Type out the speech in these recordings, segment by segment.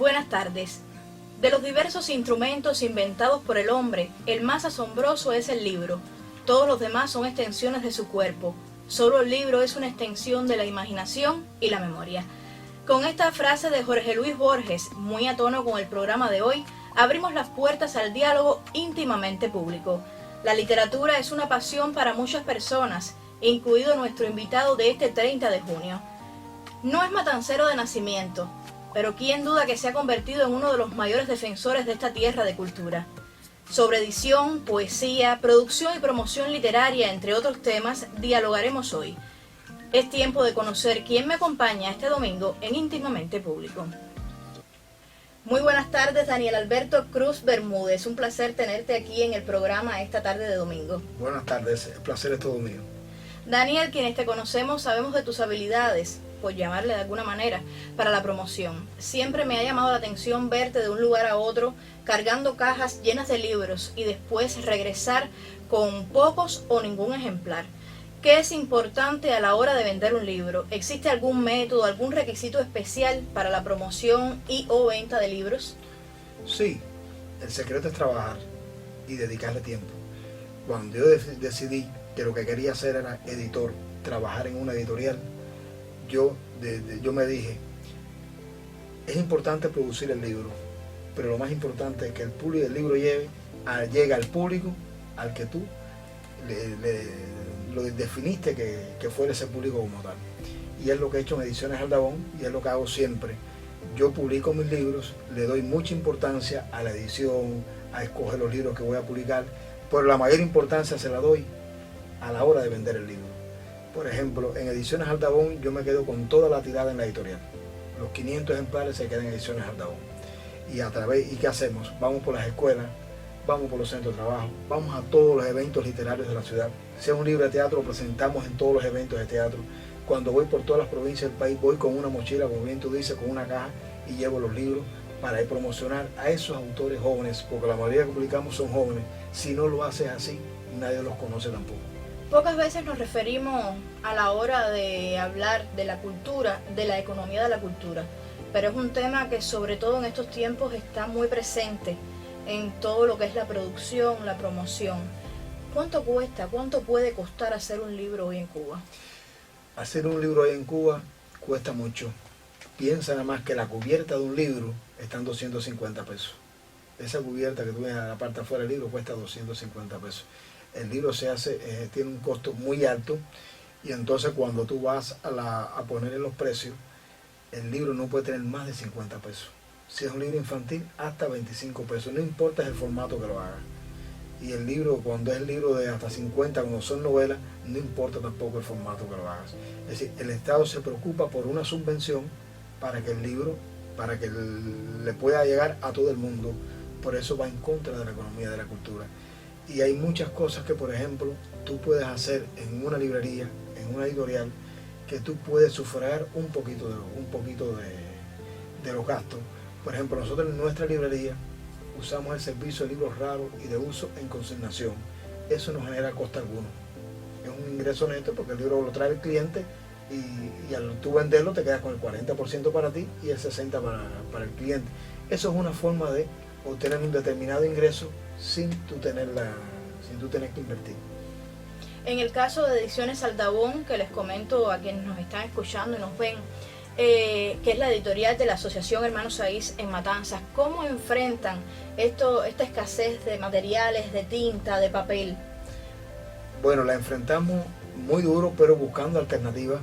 Buenas tardes. De los diversos instrumentos inventados por el hombre, el más asombroso es el libro. Todos los demás son extensiones de su cuerpo. Solo el libro es una extensión de la imaginación y la memoria. Con esta frase de Jorge Luis Borges, muy a tono con el programa de hoy, abrimos las puertas al diálogo íntimamente público. La literatura es una pasión para muchas personas, incluido nuestro invitado de este 30 de junio. No es matancero de nacimiento, pero quién duda que se ha convertido en uno de los mayores defensores de esta tierra de cultura. Sobre edición, poesía, producción y promoción literaria, entre otros temas, dialogaremos hoy. Es tiempo de conocer quién me acompaña este domingo en Íntimamente Público. Muy buenas tardes, Daniel Alberto Cruz Bermúdez. Un placer tenerte aquí en el programa esta tarde de domingo. Buenas tardes, el placer es todo mío. Daniel, quienes te conocemos sabemos de tus habilidades, por llamarle de alguna manera, para la promoción. Siempre me ha llamado la atención verte de un lugar a otro, cargando cajas llenas de libros y después regresar con pocos o ningún ejemplar. ¿Qué es importante a la hora de vender un libro? ¿Existe algún método, algún requisito especial para la promoción y o venta de libros? Sí, el secreto es trabajar y dedicarle tiempo. Cuando yo decidí que lo que quería hacer era editor, trabajar en una editorial, yo me dije, es importante producir el libro, pero lo más importante es que el libro llegue al público al que tú lo definiste que fuera ese público como tal. Y es lo que he hecho en Ediciones Aldabón y es lo que hago siempre. Yo publico mis libros, le doy mucha importancia a la edición, a escoger los libros que voy a publicar, pero la mayor importancia se la doy a la hora de vender el libro. Por ejemplo, en Ediciones Aldabón yo me quedo con toda la tirada en la editorial. Los 500 ejemplares se quedan en Ediciones Aldabón. ¿Y qué hacemos? Vamos por las escuelas, vamos por los centros de trabajo, vamos a todos los eventos literarios de la ciudad. Sea un libro de teatro, lo presentamos en todos los eventos de teatro. Cuando voy por todas las provincias del país, voy con una mochila, como bien tú dices, con una caja y llevo los libros para promocionar a esos autores jóvenes, porque la mayoría que publicamos son jóvenes. Si no lo haces así, nadie los conoce tampoco. Pocas veces nos referimos a la hora de hablar de la cultura, de la economía de la cultura, pero es un tema que sobre todo en estos tiempos está muy presente en todo lo que es la producción, la promoción. ¿Cuánto cuesta, cuánto puede costar hacer un libro hoy en Cuba? Hacer un libro hoy en Cuba cuesta mucho. Piensa nada más que la cubierta de un libro está en 250 pesos. Esa cubierta que tú ves a la parte afuera del libro cuesta 250 pesos. El libro tiene un costo muy alto y entonces cuando tú vas a ponerle los precios, el libro no puede tener más de 50 pesos. Si es un libro infantil, hasta 25 pesos. No importa el formato que lo haga. Y el libro, cuando es el libro de hasta 50, cuando son novelas, no importa tampoco el formato que lo hagas. Es decir, el Estado se preocupa por una subvención para que el libro, le pueda llegar a todo el mundo. Por eso va en contra de la economía de la cultura. Y hay muchas cosas que, por ejemplo, tú puedes hacer en una librería, en una editorial, que tú puedes sufragar un poquito de los gastos. Por ejemplo, nosotros en nuestra librería usamos el servicio de libros raros y de uso en consignación. Eso no genera costo alguno. Es un ingreso neto porque el libro lo trae el cliente y al tú venderlo te quedas con el 40% para ti y el 60% para el cliente. Eso es una forma de obtener un determinado ingreso sin tú tener que invertir. En el caso de Ediciones Aldabón, que les comento a quienes nos están escuchando y nos ven, que es la editorial de la Asociación Hermanos Saiz en Matanzas, ¿cómo enfrentan esta escasez de materiales, de tinta, de papel? Bueno, la enfrentamos muy duro, pero buscando alternativas.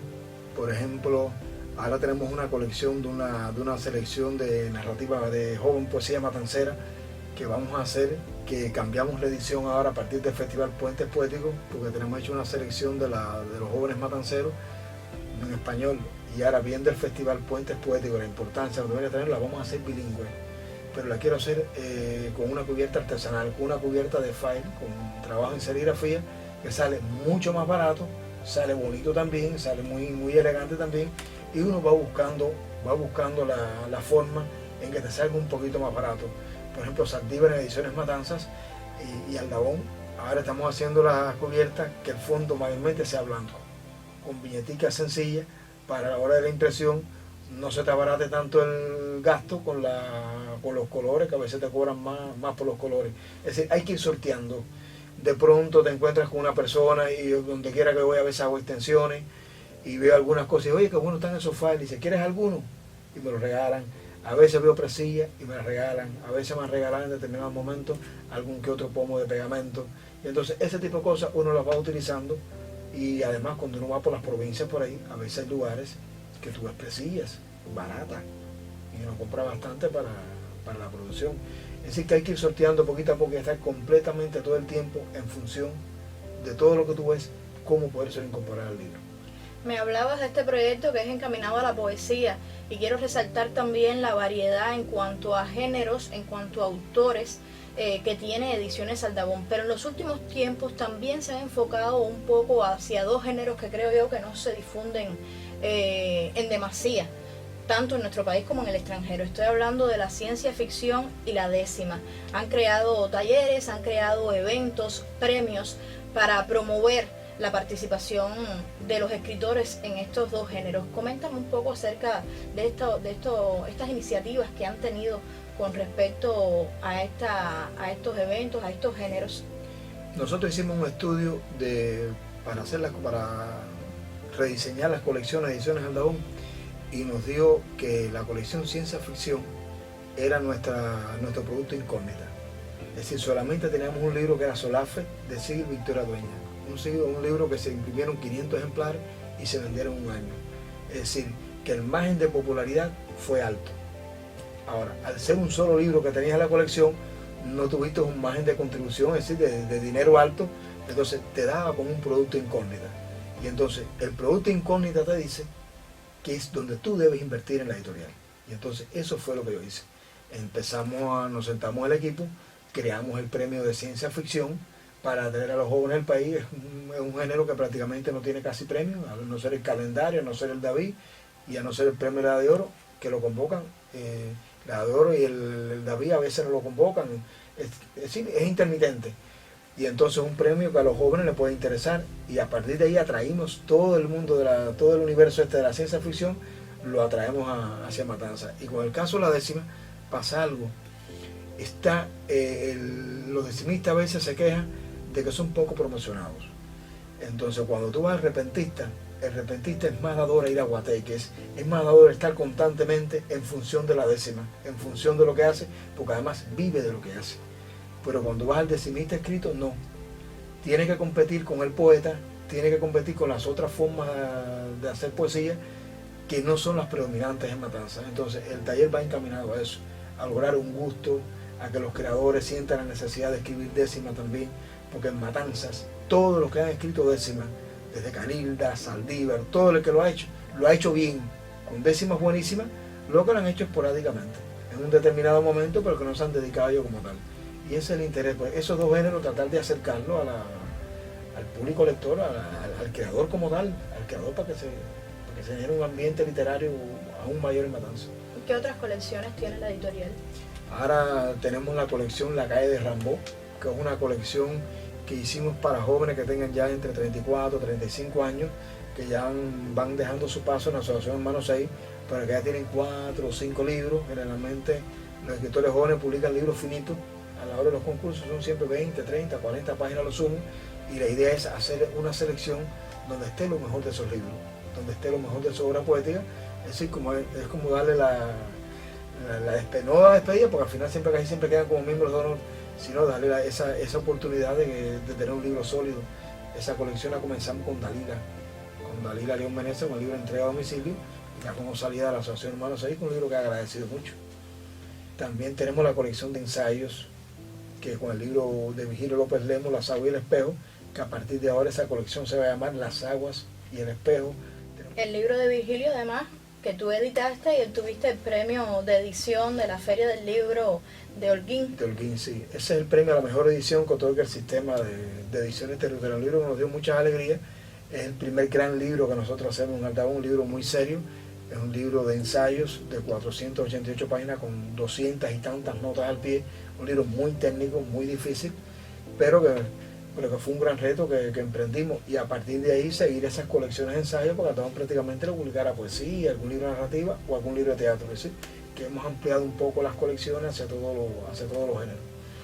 Por ejemplo, ahora tenemos una colección de una selección de narrativa de joven poesía matancera que vamos a hacer, que cambiamos la edición ahora a partir del Festival Puentes Poéticos, porque tenemos hecho una selección de los jóvenes matanceros en español. Y ahora viendo el Festival Puentes Poéticos, la importancia que debería tener, la vamos a hacer bilingüe. Pero la quiero hacer con una cubierta artesanal, con una cubierta de file, con trabajo en serigrafía, que sale mucho más barato, sale bonito también, sale muy elegante también, y uno va buscando la forma en que te salga un poquito más barato. Por ejemplo, Saldívar en Ediciones Matanzas y Aldabón, ahora estamos haciendo las cubiertas que el fondo mayormente sea blanco, con viñeticas sencillas, para la hora de la impresión no se te abarate tanto el gasto con los colores, que a veces te cobran más por los colores. Es decir, hay que ir sorteando. De pronto te encuentras con una persona y donde quiera que voy a veces hago extensiones y veo algunas cosas y oye, qué bueno están esos files, y dice, ¿quieres alguno? Y me lo regalan. A veces veo presillas y me las regalan. A veces me regalan en determinados momentos algún que otro pomo de pegamento. Y entonces ese tipo de cosas uno las va utilizando. Y además cuando uno va por las provincias por ahí, a veces hay lugares que tú ves presillas baratas y uno compra bastante para la producción. Es decir, que hay que ir sorteando poquito a poco y estar completamente todo el tiempo en función de todo lo que tú ves, cómo poder ser incorporar al libro. Me hablabas de este proyecto que es encaminado a la poesía y quiero resaltar también la variedad en cuanto a géneros, en cuanto a autores que tiene Ediciones Aldabón, pero en los últimos tiempos también se ha enfocado un poco hacia dos géneros que creo yo que no se difunden en demasía, tanto en nuestro país como en el extranjero. Estoy hablando de la ciencia ficción y la décima. Han creado talleres, han creado eventos, premios para promover la participación de los escritores en estos dos géneros. Coméntame un poco acerca de estas iniciativas que han tenido con respecto a estos eventos, a estos géneros. Nosotros hicimos un estudio para rediseñar las colecciones de Ediciones Aldabón y nos dio que la colección Ciencia Ficción era nuestro producto incógnita. Es decir, solamente teníamos un libro que era Solafe de Sigil Victoria Dueña. Un libro que se imprimieron 500 ejemplares y se vendieron en un año. Es decir, que el margen de popularidad fue alto. Ahora, al ser un solo libro que tenías en la colección, no tuviste un margen de contribución, es decir, de dinero alto, entonces te daba como un producto incógnita. Y entonces el producto incógnita te dice que es donde tú debes invertir en la editorial. Y entonces eso fue lo que yo hice. Nos sentamos el equipo, creamos el premio de ciencia ficción para atraer a los jóvenes del país. Es un género que prácticamente no tiene casi premio, a no ser el calendario, a no ser el David y a no ser el premio La de Oro, que lo convocan. La de Oro y el David a veces no lo convocan. Es decir, es intermitente. Y entonces un premio que a los jóvenes les puede interesar y a partir de ahí atraímos todo el mundo, todo el universo de la ciencia ficción, lo atraemos hacia Matanza. Y con el caso de la décima pasa algo. Los decimistas a veces se quejan de que son poco promocionados. Entonces cuando tú vas al repentista, el repentista es más dador a ir a Guateques, es más dador a estar constantemente en función de la décima, en función de lo que hace, porque además vive de lo que hace. Pero cuando vas al decimista escrito, no. Tiene que competir con el poeta, tiene que competir con las otras formas de hacer poesía que no son las predominantes en Matanza. Entonces el taller va encaminado a eso, a lograr un gusto, a que los creadores sientan la necesidad de escribir décima también, porque en Matanzas todos los que han escrito décima, desde Canilda, Saldívar, todo el que lo ha hecho bien, con décimas buenísimas, lo que lo han hecho esporádicamente, en un determinado momento, pero que no se han dedicado a ello como tal. Y ese es el interés, pues esos dos géneros, tratar de acercarlo al público lector, al creador como tal, al creador para que se genere un ambiente literario aún mayor en Matanza. ¿Qué otras colecciones tiene la editorial? Ahora tenemos la colección La Calle de Rambó, que es una colección que hicimos para jóvenes que tengan ya entre 34 y 35 años, que ya van dejando su paso en la Asociación Hermanos 6, pero que ya tienen 4 o 5 libros. Generalmente los escritores jóvenes publican libros finitos. A la hora de los concursos son siempre 20, 30, 40 páginas lo sumo, y la idea es hacer una selección donde esté lo mejor de esos libros, donde esté lo mejor de su obra poética. Es decir, es como darle no la despedida, porque al final casi siempre quedan como miembros de honor, sino darle esa oportunidad de tener un libro sólido. Esa colección la comenzamos con Dalila León Meneses, un libro entregado a domicilio, y ya como salida de la Asociación Hermanos 6, un libro que ha agradecido mucho. También tenemos la colección de ensayos, que con el libro de Virgilio López Lemos, Las aguas y el espejo, que a partir de ahora esa colección se va a llamar Las aguas y el espejo. El libro de Virgilio, además, que tú editaste y tuviste el premio de edición de la Feria del Libro de Holguín. De Holguín, sí. Ese es el premio a la mejor edición que otorga el sistema de ediciones territoriales. Un libro que nos dio muchas alegrías. Es el primer gran libro que nosotros hacemos en Aldabón, un libro muy serio. Es un libro de ensayos de 488 páginas con 200 y tantas notas al pie. Un libro muy técnico, muy difícil, pero que pero que fue un gran reto que emprendimos, y a partir de ahí seguir esas colecciones de ensayos, porque tratamos prácticamente de publicar a poesía, algún libro de narrativa o algún libro de teatro, es decir, que hemos ampliado un poco las colecciones hacia todos los géneros.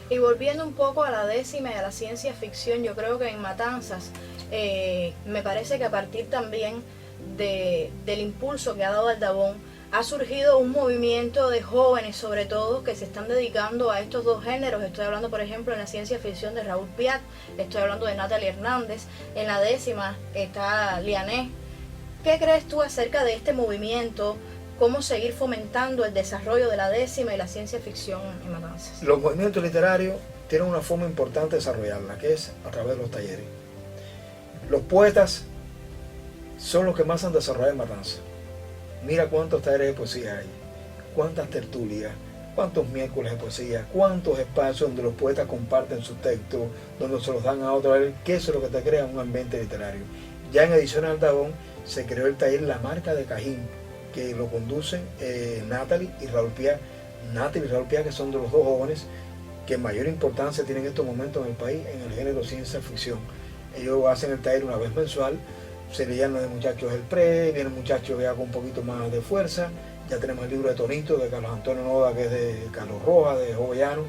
Y volviendo un poco a la 10ª y a la ciencia ficción, yo creo que en Matanzas, me parece que a partir también del impulso que ha dado Aldabón, ha surgido un movimiento de jóvenes, sobre todo, que se están dedicando a estos dos géneros. Estoy hablando, por ejemplo, en la ciencia ficción de Raúl Piat, estoy hablando de Natalie Hernández, en la 10ª está Liané. ¿Qué crees tú acerca de este movimiento? ¿Cómo seguir fomentando el desarrollo de la 10ª y la ciencia ficción en Matanzas? Los movimientos literarios tienen una forma importante de desarrollarla, que es a través de los talleres. Los poetas son los que más han desarrollado en Matanzas. Mira cuántos talleres de poesía hay, cuántas tertulias, cuántos miércoles de poesía, cuántos espacios donde los poetas comparten sus textos, donde se los dan a otros, que eso es lo que te crea un ambiente literario. Ya en Ediciones Aldabón se creó el taller La Marca de Cajín, que lo conducen Natalie y Raúl Piat. Natalie y Raúl Piat, que son de los dos jóvenes que mayor importancia tienen en estos momentos en el país en el género ciencia ficción. Ellos hacen el taller una vez mensual. Se le llaman de muchachos el pre, vienen muchachos ya con un poquito más de fuerza. Ya tenemos el libro de Tonito, de Carlos Antonio Noda, que es de Carlos Rojas, de Jovellanos.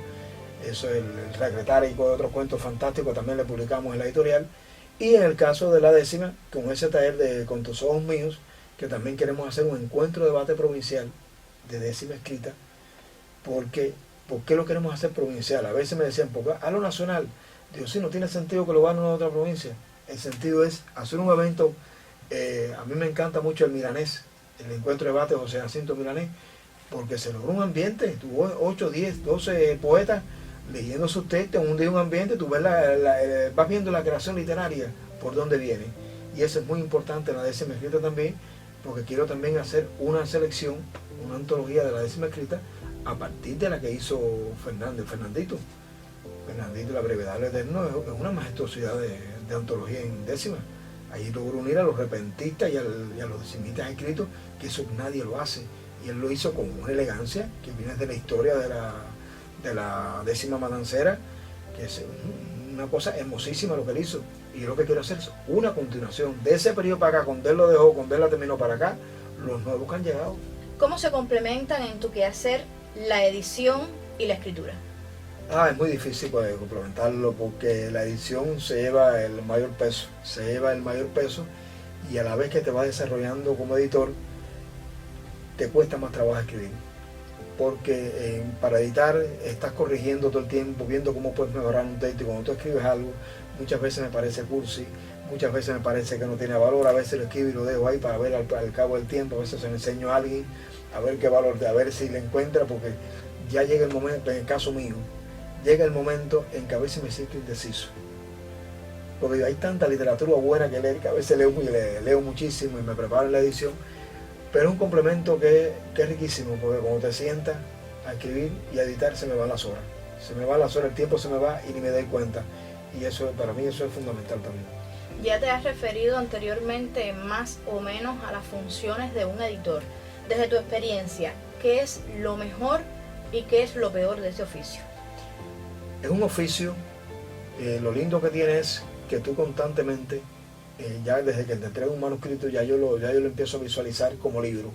Eso es el secretario de otros cuentos fantásticos, también le publicamos en la editorial. Y en el caso de la 10ª, con ese taller de Con tus ojos míos, que también queremos hacer un encuentro de debate provincial de 10ª escrita. ¿Por qué lo queremos hacer provincial? A veces me decían, ¿por qué? A lo nacional. Digo, sí, no tiene sentido que lo hagan en otra provincia. El sentido es hacer un evento. A mí me encanta mucho el Milanés, el encuentro de debate de José Jacinto Milanés, porque se logró un ambiente. Tuvo 8, 10, 12 poetas leyendo sus textos en un ambiente. Tú ves vas viendo la creación literaria por dónde viene. Y eso es muy importante en la 10ª escrita también, porque quiero también hacer una selección, una antología de la 10ª escrita a partir de la que hizo Fernandito. Fernandito, La brevedad del eterno, es una majestuosidad de antología en 10ª. Ahí logró unir a los repentistas y a los decimistas escritos, que eso nadie lo hace. Y él lo hizo con una elegancia que viene de la historia de la 10ª matancera, que es una cosa hermosísima lo que él hizo. Y yo lo que quiero hacer es una continuación de ese periodo para acá, cuando él lo dejó, cuando él la terminó para acá, los nuevos que han llegado. ¿Cómo se complementan en tu quehacer la edición y la escritura? Es muy difícil complementarlo, porque la edición se lleva el mayor peso, y a la vez que te vas desarrollando como editor, te cuesta más trabajo escribir, porque para editar estás corrigiendo todo el tiempo, viendo cómo puedes mejorar un texto, y cuando tú escribes algo, muchas veces me parece cursi, muchas veces me parece que no tiene valor, a veces lo escribo y lo dejo ahí para ver al cabo del tiempo, a veces se lo enseño a alguien, a ver qué valor, a ver si le encuentra, porque ya llega el momento, en el caso mío, llega el momento en que a veces me siento indeciso, porque hay tanta literatura buena que leer, que a veces leo muchísimo y me preparo en la edición, pero es un complemento que es riquísimo, porque cuando te sientas a escribir y a editar se me van las horas, el tiempo se me va y ni me doy cuenta, y eso para mí eso es fundamental también. Ya te has referido anteriormente más o menos a las funciones de un editor. Desde tu experiencia, ¿qué es lo mejor y qué es lo peor de este oficio? Es un oficio, lo lindo que tiene es que tú constantemente, ya desde que te entrego un manuscrito, ya yo lo empiezo a visualizar como libro.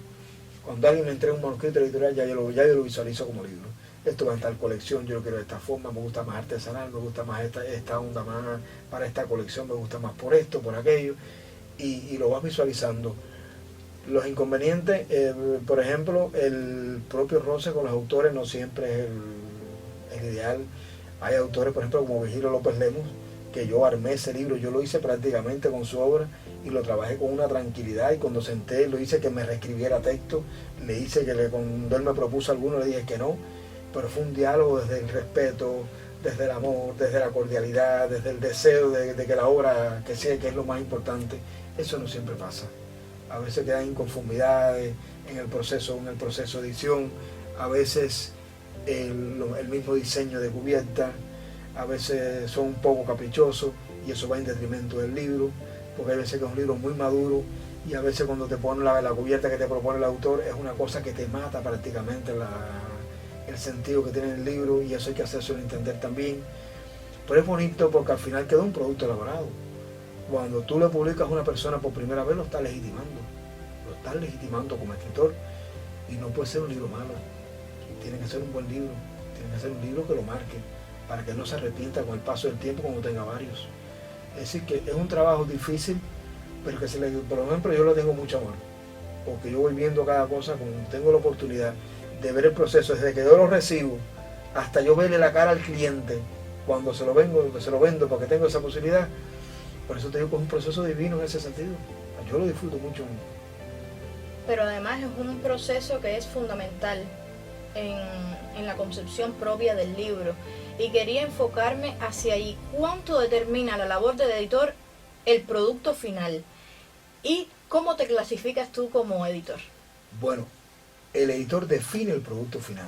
Cuando alguien me entrega un manuscrito editorial, ya yo lo visualizo como libro. Esto va a estar colección, yo lo quiero de esta forma, me gusta más artesanal, me gusta más esta onda más para esta colección, me gusta más por esto, por aquello, y lo vas visualizando. Los inconvenientes, por ejemplo, el propio roce con los autores no siempre es el ideal. Hay autores, por ejemplo, como Virgilio López Lemus, que yo armé ese libro, yo lo hice prácticamente con su obra y lo trabajé con una tranquilidad, y cuando senté lo hice que me reescribiera texto, le hice cuando él me propuso alguno le dije que no, pero fue un diálogo desde el respeto, desde el amor, desde la cordialidad, desde el deseo de que la obra, que sea, que es lo más importante. Eso no siempre pasa. A veces quedan inconformidades en el proceso de edición, a veces el mismo diseño de cubierta, a veces son un poco caprichosos y eso va en detrimento del libro, porque hay veces que es un libro muy maduro y a veces cuando te ponen la cubierta que te propone el autor es una cosa que te mata prácticamente el sentido que tiene el libro, y eso hay que hacérselo entender también. Pero es bonito porque al final queda un producto elaborado. Cuando tú le publicas a una persona por primera vez, lo estás legitimando como escritor, y no puede ser un libro malo, tiene que ser un buen libro, tiene que ser un libro que lo marque, para que no se arrepienta con el paso del tiempo cuando tenga varios. Es decir, que es un trabajo difícil, pero que por ejemplo yo le tengo mucho amor, porque yo voy viendo cada cosa, como tengo la oportunidad de ver el proceso, desde que yo lo recibo hasta yo verle la cara al cliente cuando se lo vendo, porque tengo esa posibilidad. Por eso te digo que es un proceso divino en ese sentido. Yo lo disfruto mucho. Pero además es un proceso que es fundamental en la concepción propia del libro. Y quería enfocarme hacia ahí. ¿Cuánto determina la labor del editor el producto final? ¿Y cómo te clasificas tú como editor? Bueno, el editor define el producto final.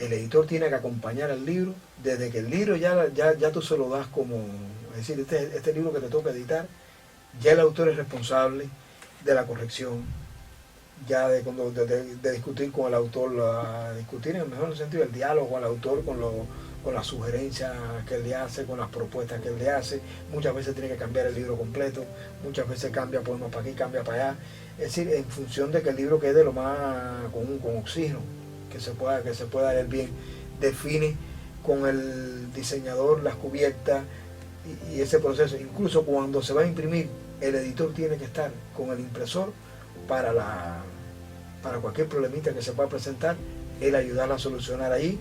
El editor tiene que acompañar al libro desde que el libro ya tú se lo das como, es decir, este libro que te toca editar, ya el autor es responsable de la corrección, ya de discutir con el autor, discutir en el mejor sentido el diálogo con el autor, con las sugerencias que él le hace, con las propuestas que él le hace. Muchas veces tiene que cambiar el libro completo, muchas veces cambia poemas para aquí, cambia para allá. Es decir, en función de que el libro quede lo más con oxígeno, que se pueda leer bien. Define con el diseñador las cubiertas y ese proceso. Incluso cuando se va a imprimir, el editor tiene que estar con el impresor para cualquier problemita que se pueda presentar, él ayudarla a solucionar ahí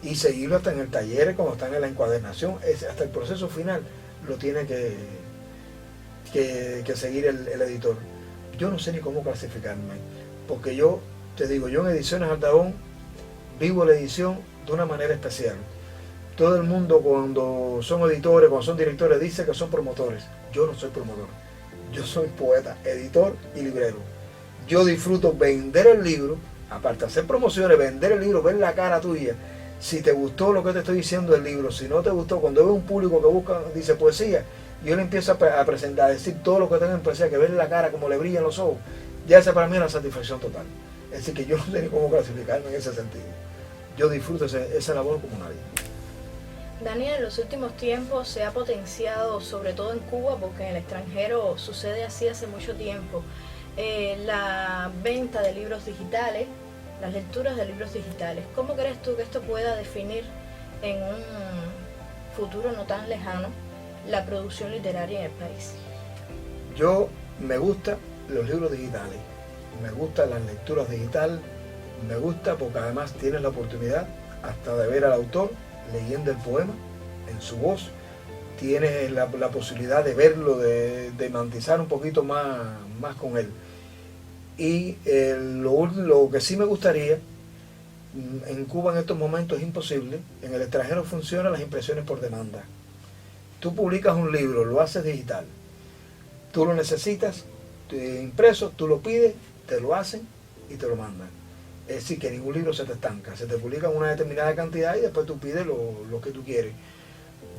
y seguirlo hasta en el taller, cuando están en la encuadernación, hasta el proceso final lo tiene que seguir el editor. Yo no sé ni cómo clasificarme, porque yo te digo, yo en Ediciones Aldabón vivo la edición de una manera especial. Todo el mundo cuando son editores, cuando son directores, dice que son promotores. Yo no soy promotor, yo soy poeta, editor y librero. Yo disfruto vender el libro, aparte de hacer promociones, vender el libro, ver la cara tuya. Si te gustó lo que te estoy diciendo del libro, si no te gustó, cuando veo un público que dice poesía, yo le empiezo a presentar, a decir todo lo que tengo en poesía, que ver la cara, como le brillan los ojos, ya esa para mí es la satisfacción total. Es decir, que yo no sé ni cómo clasificarme en ese sentido. Yo disfruto esa labor como nadie. Daniel, en los últimos tiempos se ha potenciado, sobre todo en Cuba, porque en el extranjero sucede así hace mucho tiempo, la venta de libros digitales, las lecturas de libros digitales. ¿Cómo crees tú que esto pueda definir en un futuro no tan lejano la producción literaria en el país? Yo me gustan los libros digitales, me gustan las lecturas digitales, me gusta porque además tienes la oportunidad hasta de ver al autor leyendo el poema en su voz, tienes la posibilidad de verlo, de mantizar un poquito más con él. Y lo que sí me gustaría, en Cuba en estos momentos es imposible, en el extranjero funcionan las impresiones por demanda. Tú publicas un libro, lo haces digital, tú lo necesitas, impreso, tú lo pides, te lo hacen y te lo mandan. Es decir, que ningún libro se te estanca, se te publica una determinada cantidad y después tú pides lo que tú quieres.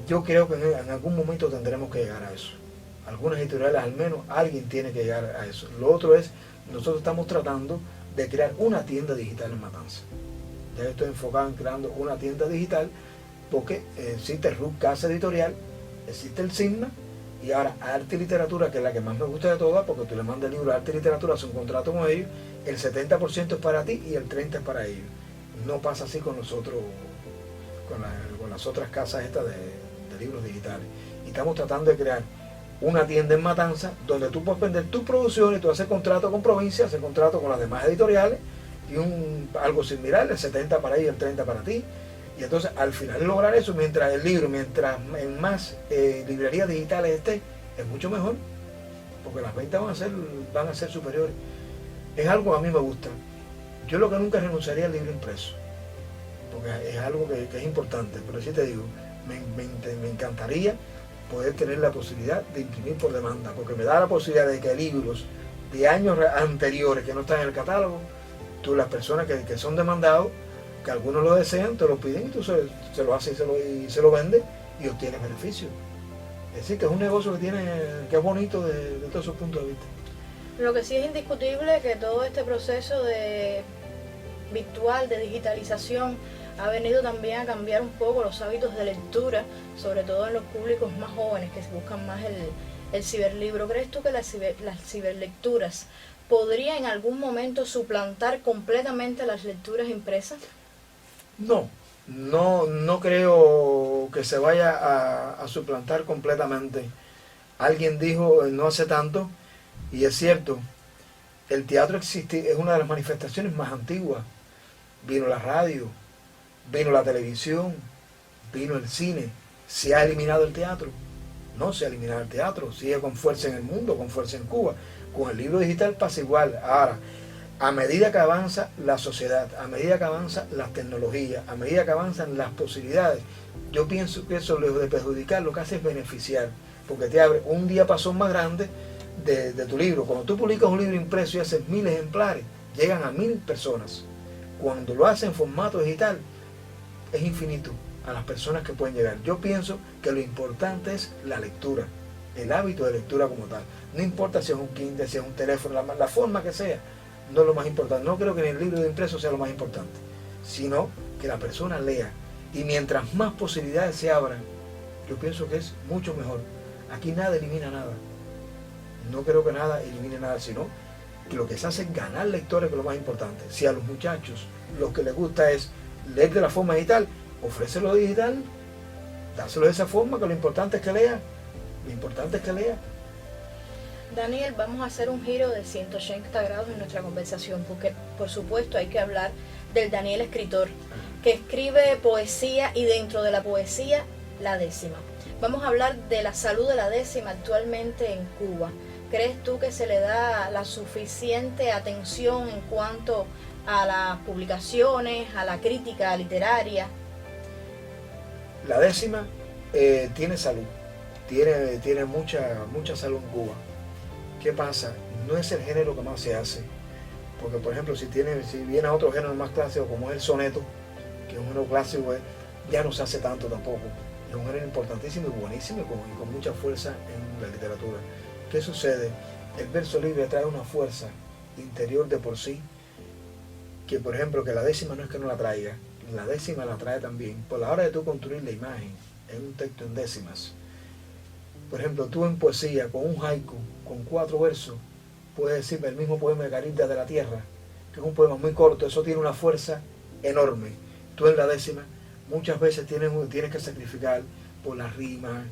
Yo creo que en algún momento tendremos que llegar a eso. Algunas editoriales al menos, alguien tiene que llegar a eso. Lo otro es, nosotros estamos tratando de crear una tienda digital en Matanzas. Ya estoy enfocado en creando una tienda digital porque existe el RUC Casa Editorial, existe el Sigma y ahora Arte y Literatura, que es la que más me gusta de todas, porque tú le mandas el libro a Arte y Literatura, haces un contrato con ellos, el 70% es para ti y el 30% es para ellos. No pasa así con nosotros, con las otras casas estas de libros digitales. Y estamos tratando de crear una tienda en Matanzas donde tú puedes vender tus producciones, tú haces contrato con provincias, haces contrato con las demás editoriales y algo similar, el 70% para ellos y el 30% para ti. Y entonces al final lograr eso, mientras en más librerías digitales esté, es mucho mejor, porque las ventas van a ser superiores. Es algo que a mí me gusta. Yo lo que nunca renunciaría al libro impreso, porque es algo que es importante, pero sí te digo, me encantaría poder tener la posibilidad de imprimir por demanda, porque me da la posibilidad de que libros de años anteriores que no están en el catálogo, tú las personas que son demandados, que algunos lo desean, te lo piden y tú se lo haces y se lo vendes y obtienes beneficio. Es decir, que es un negocio que es bonito de todos esos puntos de vista. Lo que sí es indiscutible es que todo este proceso virtual de digitalización ha venido también a cambiar un poco los hábitos de lectura, sobre todo en los públicos más jóvenes que buscan más el ciberlibro. ¿Crees tú que las ciberlecturas podría en algún momento suplantar completamente las lecturas impresas? No creo que se vaya a suplantar completamente. Alguien dijo no hace tanto, y es cierto, el teatro existe, es una de las manifestaciones más antiguas. Vino la radio, vino la televisión, vino el cine. ¿Se ha eliminado el teatro? No se ha eliminado el teatro, sigue con fuerza en el mundo, con fuerza en Cuba. Con el libro digital pasa igual. Ahora, a medida que avanza la sociedad, a medida que avanza las tecnologías, a medida que avanzan las posibilidades, yo pienso que eso, lejos de perjudicar, lo que hace es beneficiar, porque te abre un diapasón más grande de tu libro. Cuando tú publicas un libro impreso y haces 1000 ejemplares, llegan a 1000 personas. Cuando lo haces en formato digital, es infinito a las personas que pueden llegar. Yo pienso que lo importante es la lectura, el hábito de lectura como tal. No importa si es un Kindle, si es un teléfono, la forma que sea, no es lo más importante. No creo que en el libro de impreso sea lo más importante, sino que la persona lea. Y mientras más posibilidades se abran, yo pienso que es mucho mejor. Aquí nada elimina nada. No creo que nada elimine nada, sino que lo que se hace es ganar lectores, que es lo más importante. Si a los muchachos lo que les gusta es leer de la forma digital, ofrécelo digital, dáselo de esa forma, que lo importante es que lea. Lo importante es que lea. Daniel, vamos a hacer un giro de 180 grados en nuestra conversación, porque por supuesto hay que hablar del Daniel escritor, que escribe poesía y dentro de la poesía, la décima. Vamos a hablar de la salud de la décima actualmente en Cuba. ¿Crees tú que se le da la suficiente atención en cuanto a las publicaciones, a la crítica literaria? La décima tiene salud, tiene mucha salud en Cuba. ¿Qué pasa? No es el género que más se hace, porque por ejemplo si viene a otro género más clásico como es el soneto, que es un género clásico, ya no se hace tanto tampoco. Es un género importantísimo y buenísimo y con mucha fuerza en la literatura. ¿Qué sucede? El verso libre trae una fuerza interior de por sí, que por ejemplo que la décima no es que no la traiga, la décima la trae también. Por la hora de tú construir la imagen en un texto en décimas, por ejemplo, tú en poesía, con un haiku, con 4 versos, puedes decirme el mismo poema de Caridad de la Tierra, que es un poema muy corto, eso tiene una fuerza enorme. Tú en la décima muchas veces tienes que sacrificar por las rimas,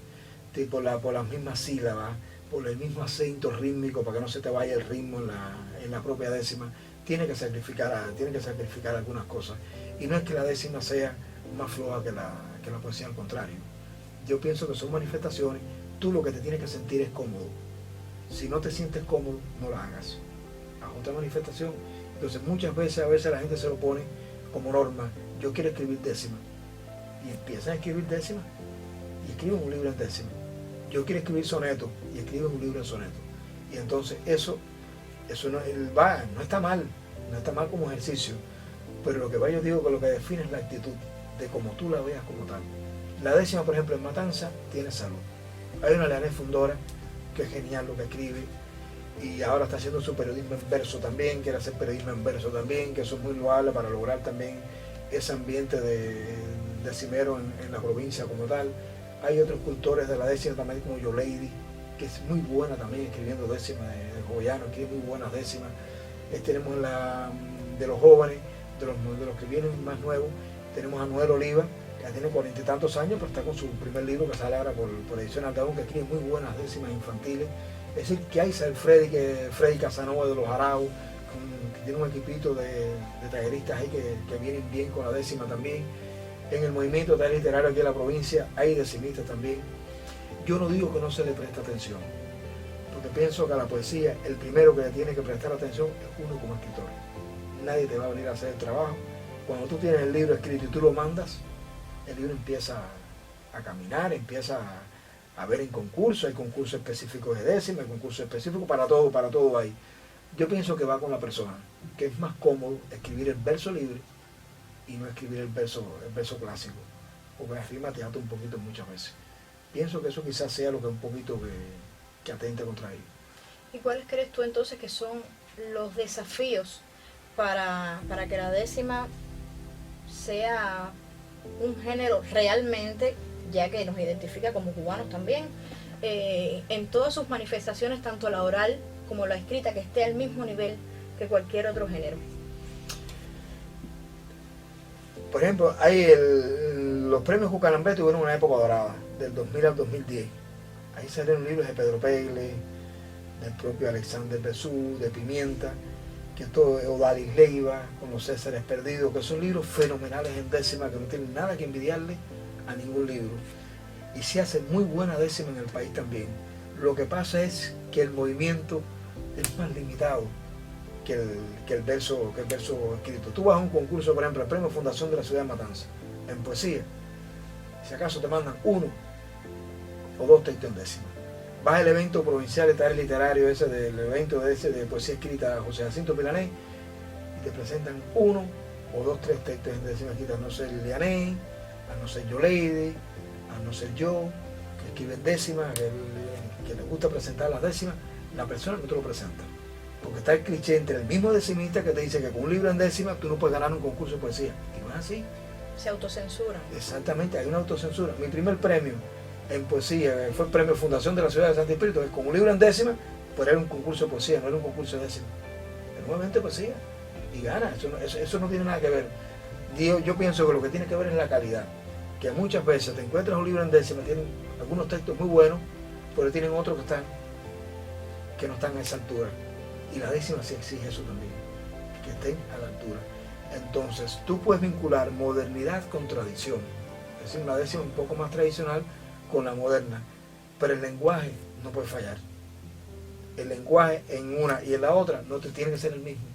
por las mismas sílabas, por el mismo acento rítmico, para que no se te vaya el ritmo en la propia décima. Tienes que sacrificar algunas cosas. Y no es que la décima sea más floja que la poesía, al contrario. Yo pienso que son manifestaciones. Tú lo que te tienes que sentir es cómodo. Si no te sientes cómodo, no la hagas. Haz otra manifestación. Entonces muchas veces, la gente se lo pone como norma. Yo quiero escribir décima. Y empiezan a escribir décima. Y escriben un libro en décima. Yo quiero escribir soneto. Y escriben un libro en soneto. Y entonces eso no está mal. No está mal como ejercicio. Pero lo que yo digo que lo que define es la actitud. De cómo tú la veas como tal. La décima, por ejemplo, en Matanza, tiene salud. Hay una Leanés Fundora, que es genial lo que escribe, y ahora está haciendo su periodismo en verso también, quiere hacer periodismo en verso también, que eso es muy loable para lograr también ese ambiente de decimero en la provincia como tal. Hay otros cultores de la décima también, como Yo Lady, que es muy buena también escribiendo décimas de jovellanos, que es muy buenas décimas. Tenemos de los jóvenes, de los que vienen más nuevos, tenemos a Noel Oliva, que ya tiene 40 y tantos años, pero está con su primer libro que sale ahora por Edición Altadón, que escribe muy buenas décimas infantiles. Es decir, que hay Freddy Casanova de los Arau, que tiene un equipito de talleristas ahí que vienen bien con la décima también. En el movimiento taller literario aquí en la provincia hay decimistas también. Yo no digo que no se le preste atención, porque pienso que a la poesía el primero que le tiene que prestar atención es uno como escritor. Nadie te va a venir a hacer el trabajo. Cuando tú tienes el libro escrito y tú lo mandas, el libro empieza a caminar, empieza a ver en concursos, hay concursos específicos de décima, hay concursos específicos para todo hay. Yo pienso que va con la persona, que es más cómodo escribir el verso libre y no escribir el verso clásico, porque rima te ata un poquito muchas veces. Pienso que eso quizás sea lo que un poquito que atente contra ello. ¿Y cuáles crees tú entonces que son los desafíos para que la décima sea un género realmente, ya que nos identifica como cubanos también, en todas sus manifestaciones, tanto la oral como la escrita, que esté al mismo nivel que cualquier otro género? Por ejemplo, hay los premios Cucanambé tuvieron una época dorada, del 2000 al 2010. Ahí salieron libros de Pedro Pegle, del propio Alexander Besú, de Pimienta, que esto es Odalis Leiva, con los Césares Perdidos, que son libros fenomenales en décima, que no tienen nada que envidiarle a ningún libro. Y se hace muy buena décima en el país también. Lo que pasa es que el movimiento es más limitado que el verso escrito. Tú vas a un concurso, por ejemplo, el Premio Fundación de la Ciudad de Matanza, en poesía, si acaso te mandan 1 o 2 textos en décima. Vas al evento provincial de taller literario, ese del evento de poesía escrita José Jacinto Pilanés, y te presentan 1 o 2, 3 textos en décima escrita, a no ser Liané, a no ser Yoleide, a no ser yo, que escribe en décima, que le gusta presentar las décimas. La persona no te lo presenta. Porque está el cliché entre el mismo decimista que te dice que con un libro en décima tú no puedes ganar un concurso de poesía. Y no es así. Se autocensuran. Exactamente, hay una autocensura. Mi primer premio en poesía fue el premio Fundación de la Ciudad de Santo Espíritu, que con un libro en décima, pues era un concurso de poesía, no era un concurso de décima. Era nuevamente poesía. Y gana, eso no tiene nada que ver. Yo pienso que lo que tiene que ver es la calidad. Que muchas veces te encuentras un libro en décima, tienen algunos textos muy buenos, pero tienen otros que no están a esa altura. Y la décima sí exige eso también, que estén a la altura. Entonces, tú puedes vincular modernidad con tradición. Es decir, una décima un poco más tradicional con la moderna. Pero el lenguaje no puede fallar. El lenguaje en una y en la otra no te tiene que ser el mismo.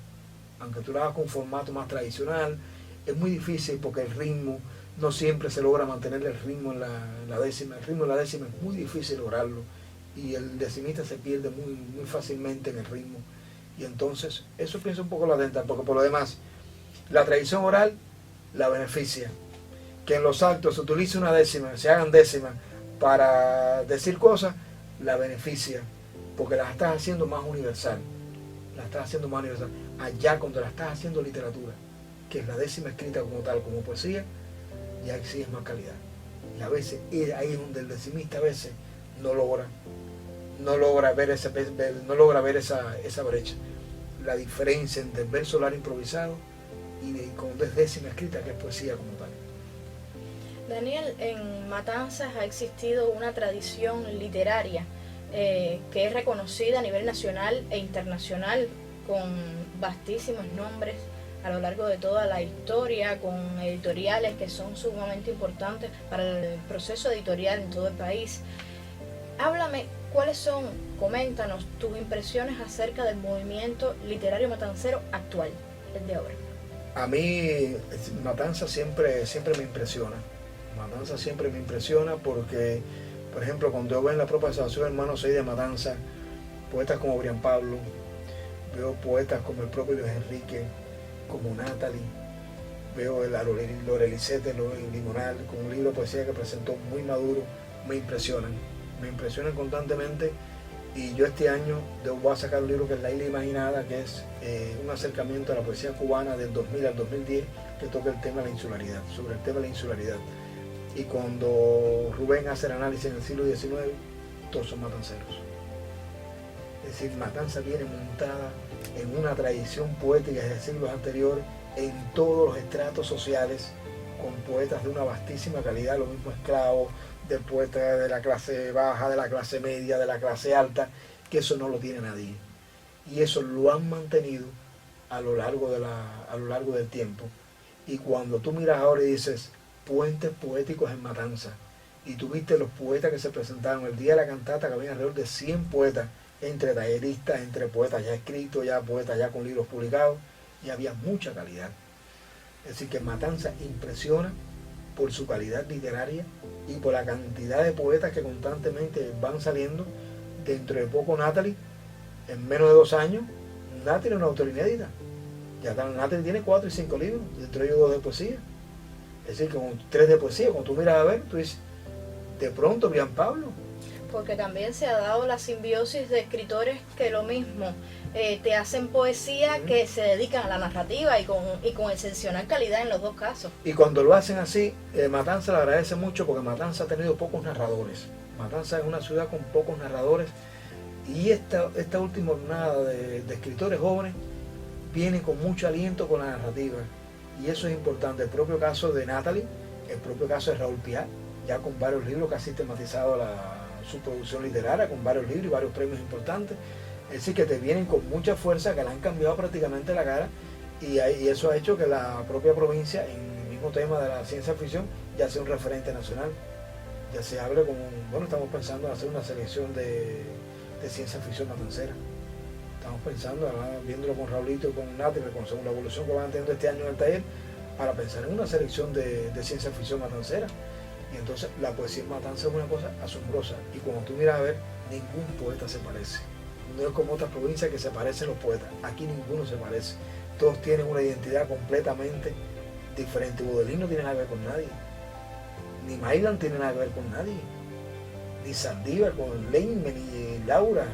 Aunque tú lo hagas con un formato más tradicional, es muy difícil porque el ritmo no siempre se logra mantener el ritmo en la décima. El ritmo en la décima es muy difícil lograrlo. Y el decimista se pierde muy, muy fácilmente en el ritmo. Y entonces, eso pienso un poco latente, porque por lo demás, la tradición oral la beneficia. Que en los actos se utilice una décima, se hagan décimas para decir cosas, la beneficia, porque las estás haciendo más universal. La estás haciendo más universal. Allá cuando la estás haciendo literatura, que es la décima escrita como tal, como poesía, ya exiges más calidad. Y a veces, ahí es donde el decimista a veces no logra ver esa brecha, la diferencia entre el verso oral improvisado y con décima escrita, que es poesía como tal. Daniel, en Matanzas ha existido una tradición literaria que es reconocida a nivel nacional e internacional, con vastísimos nombres a lo largo de toda la historia, con editoriales que son sumamente importantes para el proceso editorial en todo el país. Háblame, ¿cuáles son, coméntanos, tus impresiones acerca del movimiento literario matancero actual, el de ahora? A mí Matanza siempre me impresiona. Matanza siempre me impresiona porque, por ejemplo, cuando yo veo en la propia Asociación Hermanos 6 de Matanza, poetas como Brian Pablo, veo poetas como el propio Luis Enrique, como Natalie, veo el Lorelicete, Limonal, con un libro de poesía que presentó muy maduro, me impresionan constantemente. Y yo este año voy a sacar un libro que es La Isla Imaginada, que es un acercamiento a la poesía cubana del 2000 al 2010, que toca el tema de la insularidad, sobre el tema de la insularidad. Y cuando Rubén hace el análisis en el siglo XIX, todos son matanceros. Es decir, Matanza viene montada en una tradición poética desde siglos anteriores, en todos los estratos sociales, con poetas de una vastísima calidad, los mismos esclavos, del poeta de la clase baja, de la clase media, de la clase alta, que eso no lo tiene nadie. Y eso lo han mantenido a lo largo del tiempo. Y cuando tú miras ahora y dices, puentes poéticos en Matanza, y tú viste los poetas que se presentaron el día de la cantata, que había alrededor de 100 poetas, entre talleristas, entre poetas ya escritos, ya poetas ya con libros publicados, y había mucha calidad. Es decir, que Matanza impresiona por su calidad literaria y por la cantidad de poetas que constantemente van saliendo. Dentro de poco Natalie, en menos de 2 años, Natalie es una autora inédita. Ya Natalie tiene 4 y 5 libros, dentro de ellos 2 de poesía. Es decir, con 3 de poesía. Cuando tú miras a ver, tú dices, de pronto Brian Pablo. porque también se ha dado la simbiosis de escritores que lo mismo te hacen poesía, que se dedican a la narrativa y con excepcional calidad en los dos casos. Y cuando lo hacen así, Matanza le agradece mucho porque Matanza ha tenido pocos narradores. Matanza es una ciudad con pocos narradores y esta última jornada de escritores jóvenes viene con mucho aliento con la narrativa y eso es importante. El propio caso de Natalie, el propio caso de Raúl Piat, ya con varios libros que ha sistematizado su producción literaria, con varios libros y varios premios importantes. Es decir, que te vienen con mucha fuerza, que le han cambiado prácticamente la cara y eso ha hecho que la propia provincia, en el mismo tema de la ciencia ficción, ya sea un referente nacional. Ya se hable como, bueno, estamos pensando en hacer una selección de ciencia ficción matancera. Estamos pensando, viéndolo con Raulito y con Nati, reconocemos la evolución que van teniendo este año en el taller, para pensar en una selección de ciencia ficción matancera. Y entonces la poesía en Matanza es una cosa asombrosa. Y cuando tú miras a ver, ningún poeta se parece. No es como otras provincias que se parecen los poetas. Aquí ninguno se parece. Todos tienen una identidad completamente diferente. Baudelaire no tiene nada que ver con nadie. Ni Mailand tiene nada que ver con nadie. Ni Saldívar con Leime, ni Laura,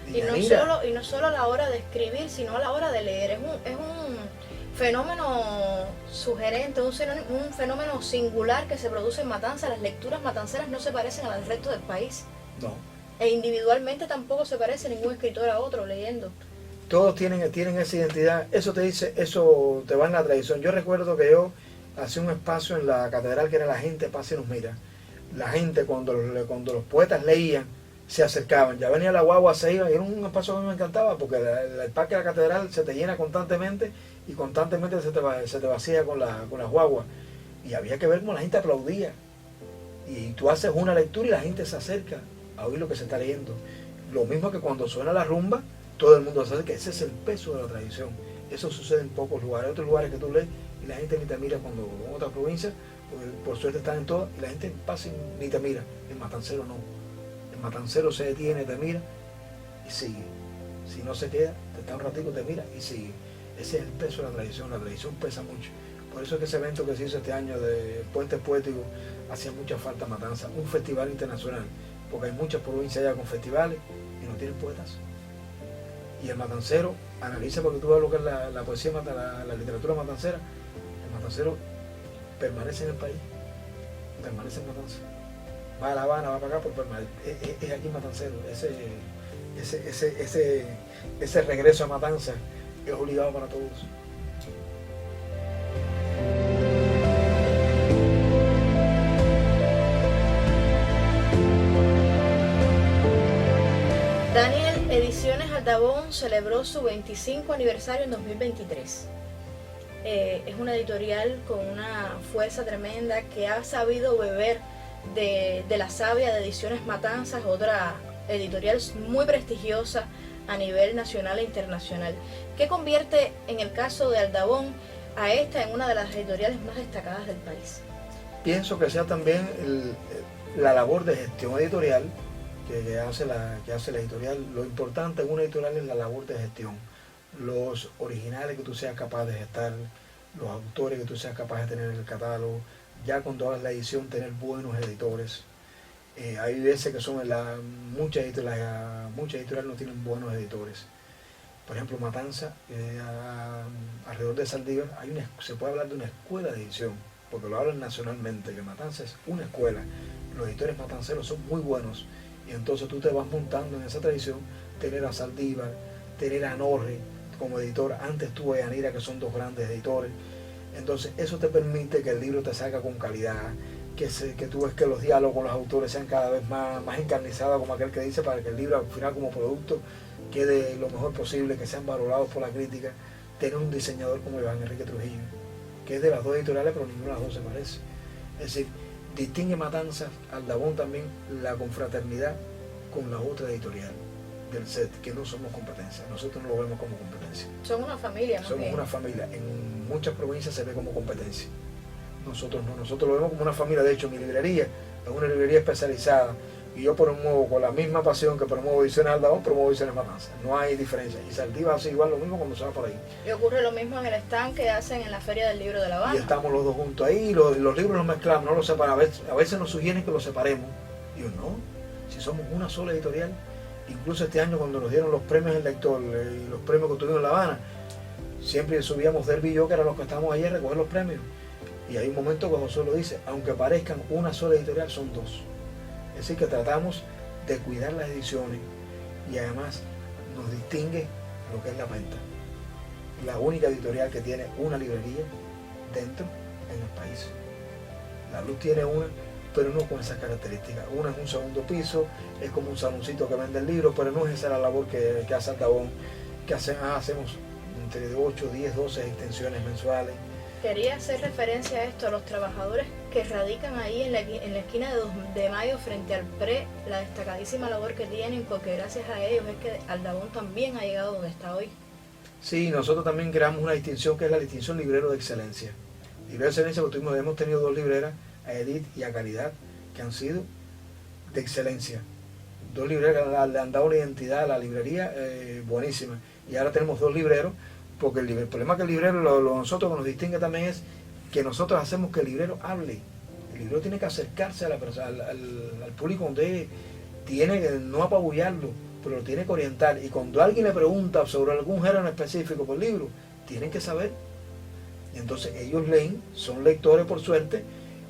ni Yanira. Y no solo a la hora de escribir, sino a la hora de leer. Es un fenómeno sugerente, un fenómeno singular que se produce en Matanza. Las lecturas matanceras no se parecen a las del resto del país. No. E individualmente tampoco se parece ningún escritor a otro leyendo. Todos tienen esa identidad. Eso te va en la tradición. Yo recuerdo que yo hacía un espacio en la catedral que era La Gente Pasa y Nos Mira. La gente cuando los poetas leían se acercaban, ya venía la guagua, se iba, y era un espacio que a mí me encantaba porque el parque de la catedral se te llena constantemente y constantemente se te vacía con las guaguas y había que ver cómo la gente aplaudía y tú haces una lectura y la gente se acerca a oír lo que se está leyendo. Lo mismo que cuando suena la rumba, todo el mundo se acerca. Ese es el peso de la tradición. Eso sucede en pocos lugares. Hay otros lugares que tú lees y la gente ni te mira, cuando en otras provincias, por suerte están en todas, y la gente pasa y ni te mira. El matancero no. El matancero se detiene, te mira y sigue. Si no se queda, te está un ratico, te mira y sigue. Ese es el peso de la tradición pesa mucho. Por eso es que ese evento que se hizo este año de Puentes Poéticos hacía mucha falta Matanza, un festival internacional, porque hay muchas provincias ya con festivales y no tienen poetas. Y el matancero, analiza, porque tú ves lo que es la poesía, la literatura matancera, el matancero permanece en el país, permanece en Matanza. Va a La Habana, va para acá, pero es aquí matancero. Ese regreso a Matanza es obligado para todos. Daniel, Ediciones Aldabón celebró su 25 aniversario en 2023. Es una editorial con una fuerza tremenda que ha sabido beber de la savia de Ediciones Matanzas, otra editorial muy prestigiosa a nivel nacional e internacional. ¿Qué convierte en el caso de Aldabón a esta en una de las editoriales más destacadas del país? Pienso que sea también la labor de gestión editorial que hace la editorial. Lo importante en una editorial es la labor de gestión. Los originales que tú seas capaz de gestar, los autores que tú seas capaz de tener en el catálogo, ya cuando hagas la edición tener buenos editores. Hay veces que muchas editoriales no tienen buenos editores. Por ejemplo, Matanza, alrededor de Saldívar, se puede hablar de una escuela de edición, porque lo hablan nacionalmente, que Matanza es una escuela. Los editores matanceros son muy buenos, y entonces tú te vas montando en esa tradición, tener a Saldívar, tener a Norri como editor, antes tú y Yanira, que son dos grandes editores. Entonces eso te permite que el libro te salga con calidad, que tú ves que los diálogos con los autores sean cada vez más encarnizados, como aquel que dice, para que el libro al final como producto quede lo mejor posible, que sean valorados por la crítica. Tener un diseñador como Iván Enrique Trujillo, que es de las dos editoriales, pero ninguna de las dos se parece. Es decir, distingue Matanzas, Aldabón también, la confraternidad con la otra editorial del set, que no somos competencia. Nosotros no lo vemos como competencia. Somos una familia, ¿no? Somos una familia. En muchas provincias se ve como competencia. Nosotros no, nosotros lo vemos como una familia. De hecho, mi librería es una librería especializada y yo promuevo con la misma pasión que promuevo Ediciones Aldabón, promuevo Ediciones Matanzas. No hay diferencia. Y Saldívar hace igual lo mismo cuando se va por ahí. Y ocurre lo mismo en el stand que hacen en la Feria del Libro de La Habana. Y estamos los dos juntos ahí, los libros los mezclamos, no los separamos. A veces nos sugieren que los separemos. Y yo, no, Si somos una sola editorial, incluso este año cuando nos dieron los premios del lector y los premios que tuvimos en La Habana, siempre subíamos Derby y yo, que eran los que estábamos ayer, a recoger los premios. Y hay un momento que José lo dice, aunque parezcan una sola editorial, son dos. Es decir, que tratamos de cuidar las ediciones y además nos distingue lo que es la venta. La única editorial que tiene una librería dentro en el país. La Luz tiene una, pero no con esas características. Una es un segundo piso, es como un saloncito que vende el libro, pero no es esa la labor que hace Aldabón, que hacemos entre 8, 10, 12 extensiones mensuales. Quería hacer referencia a esto, a los trabajadores que radican ahí en la esquina de 2 de Mayo frente al PRE, la destacadísima labor que tienen, porque gracias a ellos es que Aldabón también ha llegado donde está hoy. Sí, nosotros también creamos una distinción que es la distinción librero de excelencia. Librero de excelencia porque hemos tenido 2 libreras, a Edith y a Caridad, que han sido de excelencia. 2 libreras que le han dado la identidad a la librería buenísima. Y ahora tenemos 2 libreros, porque el problema que el librero, nosotros que nos distingue también es que nosotros hacemos que el librero hable. El librero tiene que acercarse a la persona, al público donde tiene que no apabullarlo, pero lo tiene que orientar. Y cuando alguien le pregunta sobre algún género en específico por el libro, tienen que saber. Y entonces ellos leen, son lectores por suerte,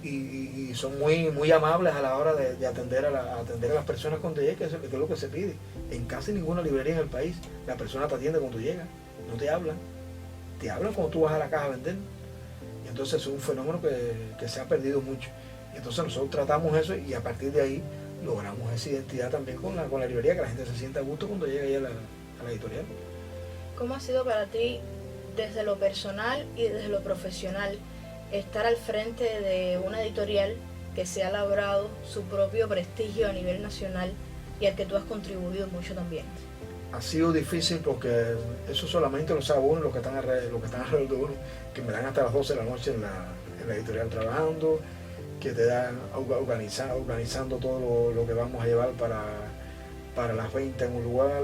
y son muy amables a la hora de atender a las personas cuando llegan, que es lo que se pide. En casi ninguna librería en el país la persona te atiende cuando llega, no te hablan cuando tú vas a la caja a vender. Y entonces es un fenómeno que se ha perdido mucho. Y entonces nosotros tratamos eso y a partir de ahí logramos esa identidad también con la librería, que la gente se sienta a gusto cuando llega ahí a la editorial. ¿Cómo ha sido para ti, desde lo personal y desde lo profesional, estar al frente de una editorial que se ha labrado su propio prestigio a nivel nacional y al que tú has contribuido mucho también? Ha sido difícil porque eso solamente lo sabe uno, los que están alrededor de uno, que me dan hasta las 12 de la noche en la editorial trabajando, que te dan organizando todo lo que vamos a llevar para las 20 en un lugar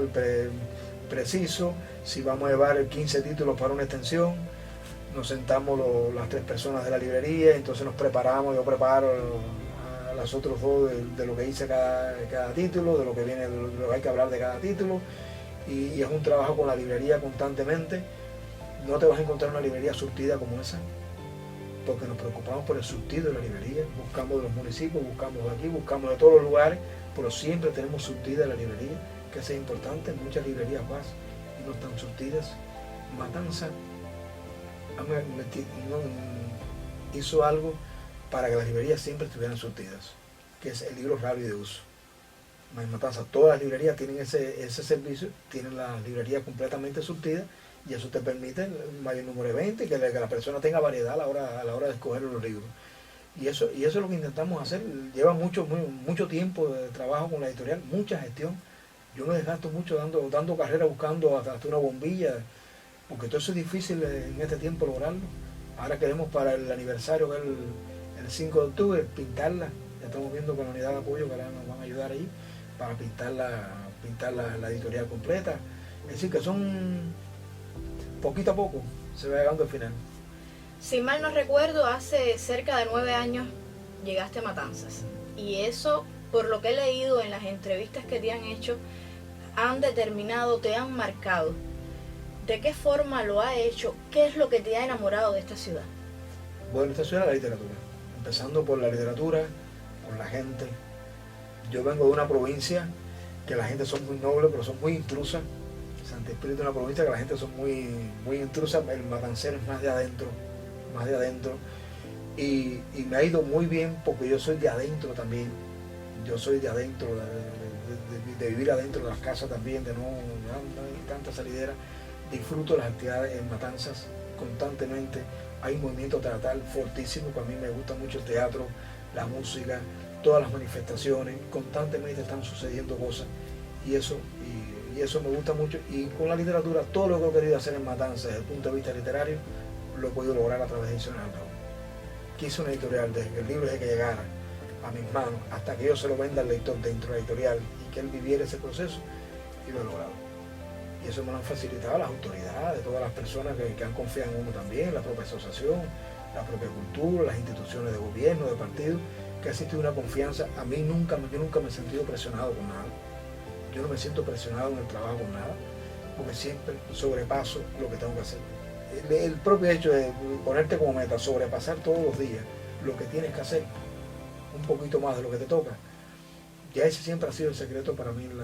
preciso. Si vamos a llevar 15 títulos para una extensión, nos sentamos las 3 personas de la librería, entonces nos preparamos, yo preparo a las otras 2 de lo que hice cada título, de lo que viene, de lo que hay que hablar de cada título, y es un trabajo con la librería constantemente. No te vas a encontrar una librería surtida como esa, porque nos preocupamos por el surtido de la librería, buscamos de los municipios, buscamos de aquí, buscamos de todos los lugares, pero siempre tenemos surtida la librería, que eso es importante. En muchas librerías vas y no están surtidas. Matanza hizo algo para que las librerías siempre estuvieran surtidas, que es el libro raro y de uso. En Matanza todas las librerías tienen ese servicio, tienen las librerías completamente surtidas, y eso te permite un mayor número de ventas y que la persona tenga variedad a la hora de escoger los libros. Y eso es lo que intentamos hacer. Lleva mucho tiempo de trabajo con la editorial, mucha gestión. Yo me desgasto mucho dando carrera, buscando hasta una bombilla, porque todo eso es difícil en este tiempo lograrlo. Ahora queremos para el aniversario, que es el 5 de octubre, pintarla. Ya estamos viendo con la unidad de apoyo que ahora nos van a ayudar ahí para pintar la editorial completa. Es decir, que son poquito a poco, se va llegando al final. Si mal no recuerdo, hace cerca de 9 años llegaste a Matanzas. Y eso, por lo que he leído en las entrevistas que te han hecho, han determinado, te han marcado. ¿De qué forma lo ha hecho? ¿Qué es lo que te ha enamorado de esta ciudad? Bueno, esta ciudad es la literatura. Empezando por la literatura, por la gente. Yo vengo de una provincia que la gente son muy nobles, pero son muy intrusas. Santo Espíritu es una provincia que la gente son muy intrusa. El matancero es más de adentro. Y me ha ido muy bien porque yo soy de adentro también. Yo soy de adentro, de vivir adentro de las casas también, de no hay tanta salidera. Disfruto las actividades en Matanzas constantemente. Hay un movimiento teatral fortísimo, para mí me gusta mucho el teatro, la música, todas las manifestaciones, constantemente están sucediendo cosas y eso me gusta mucho. Y con la literatura, todo lo que he querido hacer en Matanzas desde el punto de vista literario, lo he podido lograr a través de Ediciones Aldabón. Quise una editorial desde que el libro desde que llegara a mis manos hasta que yo se lo venda al lector dentro de la editorial y que él viviera ese proceso, y lo he logrado. Y eso me lo han facilitado las autoridades, todas las personas que han confiado en uno también, la propia asociación, la propia cultura, las instituciones de gobierno, de partido, que ha existido una confianza. A mí nunca, yo nunca me he sentido presionado con nada. Yo no me siento presionado en el trabajo con nada, porque siempre sobrepaso lo que tengo que hacer. El propio hecho de ponerte como meta, sobrepasar todos los días lo que tienes que hacer, un poquito más de lo que te toca, ya ese siempre ha sido el secreto para mí en